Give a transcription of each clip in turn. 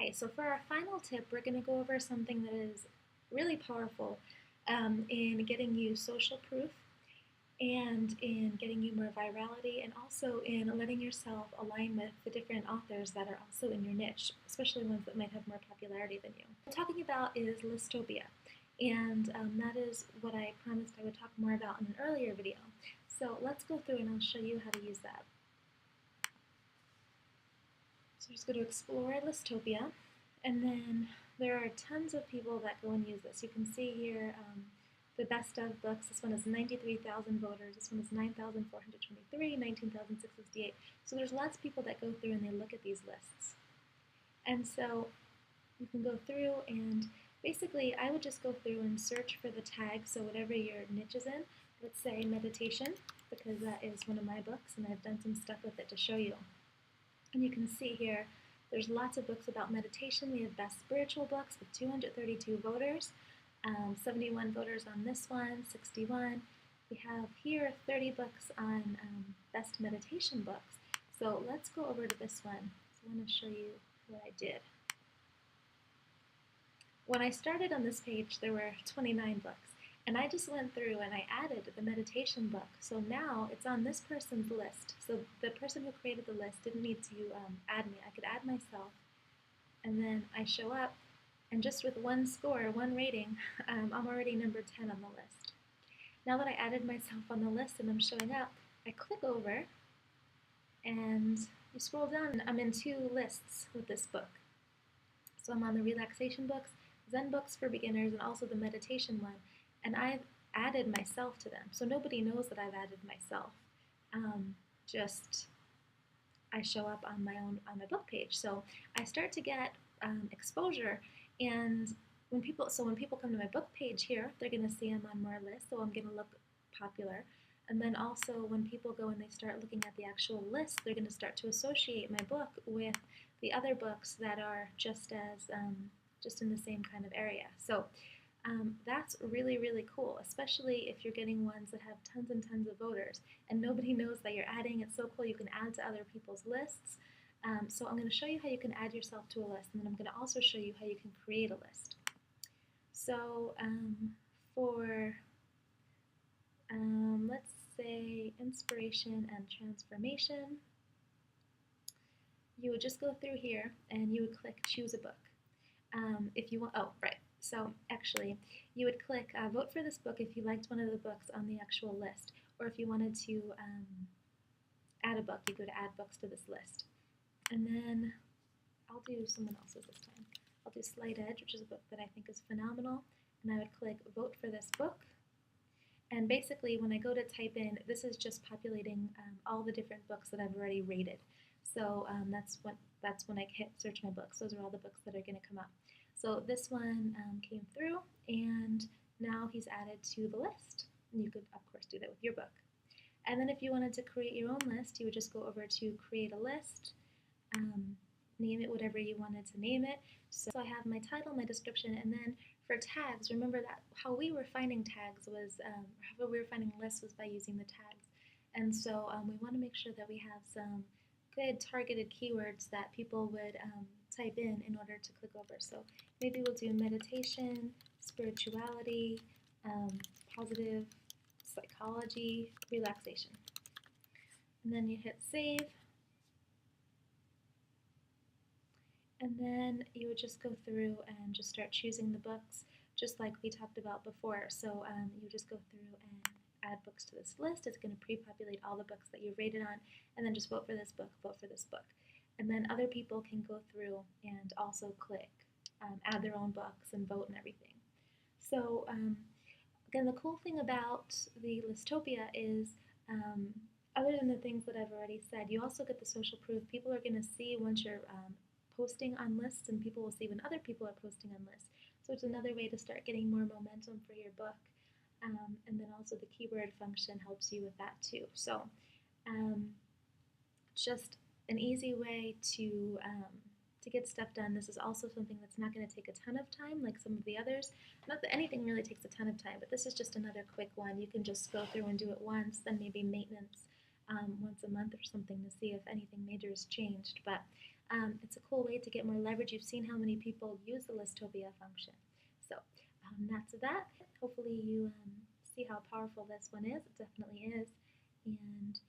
Okay, so for our final tip, we're going to go over something that is really powerful in getting you social proof and in getting you more virality and also in letting yourself align with the different authors that are also in your niche, especially ones that might have more popularity than you. What I'm talking about is Listopia, and that is what I promised I would talk more about in an earlier video. So let's go through and I'll show you how to use that. So just go to Explore Listopia, and then there are tons of people that go and use this. You can see here the best of books. This one has 93,000 voters. This one is 9,423, 19,668. So there's lots of people that go through and they look at these lists. And so you can go through and basically I would just go through and search for the tag, so whatever your niche is in. Let's say meditation, because that is one of my books and I've done some stuff with it to show you. And you can see here, there's lots of books about meditation. We have best spiritual books with 232 voters, 71 voters on this one, 61. We have here 30 books on best meditation books. So let's go over to this one. So I want to show you what I did. When I started on this page, there were 29 books. And I just went through and I added the meditation book. So now it's on this person's list. So the person who created the list didn't need to add me. I could add myself. And then I show up. And just with one score, one rating, I'm already number 10 on the list. Now that I added myself on the list and I'm showing up, I click over. And you scroll down and I'm in two lists with this book. So I'm on the relaxation books, Zen books for beginners, and also the meditation one. And I've added myself to them. So nobody knows that I've added myself. Just I show up on my book page. So I start to get exposure. And when people come to my book page here, they're going to see I'm on more lists, so I'm going to look popular. And then also when people go and they start looking at the actual list, they're going to start to associate my book with the other books that are just in the same kind of area. So that's really, really cool, especially if you're getting ones that have tons and tons of voters and nobody knows that you're adding. It's so cool. You can add to other people's lists. So I'm going to show you how you can add yourself to a list, and then I'm going to also show you how you can create a list. So for, let's say, inspiration and transformation, you would just go through here and you would click choose a book. If you want, So actually, you would click vote for this book if you liked one of the books on the actual list, or if you wanted to add a book, you go to add books to this list. And then I'll do someone else's this time. I'll do Slight Edge, which is a book that I think is phenomenal, and I would click vote for this book. And basically, when I go to type in, this is just populating all the different books that I've already rated. So that's when I hit search my books. Those are all the books that are going to come up. So this one came through, and now he's added to the list. And you could, of course, do that with your book. And then if you wanted to create your own list, you would just go over to create a list, name it whatever you wanted to name it. So I have my title, my description, and then for tags, remember that how we were finding tags was, how we were finding lists was by using the tags. And so we want to make sure that we have some good targeted keywords that people would type in order to click over. So maybe we'll do meditation, spirituality, positive psychology, relaxation. And then you hit save. And then you would just go through and just start choosing the books, just like we talked about before. So you just go through and add books to this list. It's going to pre-populate all the books that you've rated on, and then just vote for this book, vote for this book. And then other people can go through and also click, add their own books and vote and everything. So again, the cool thing about the Listopia is, other than the things that I've already said, you also get the social proof. People are going to see once you're posting on lists, and people will see when other people are posting on lists. So it's another way to start getting more momentum for your book. And then also the keyword function helps you with that too. So just an easy way to get stuff done. This is also something that's not going to take a ton of time like some of the others. Not that anything really takes a ton of time, but this is just another quick one. You can just go through and do it once, then maybe maintenance once a month or something to see if anything major has changed. But It's a cool way to get more leverage. You've seen how many people use the Listopia function. So that's that. Hopefully you see how powerful this one is. It definitely is. And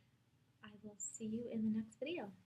I will see you in the next video.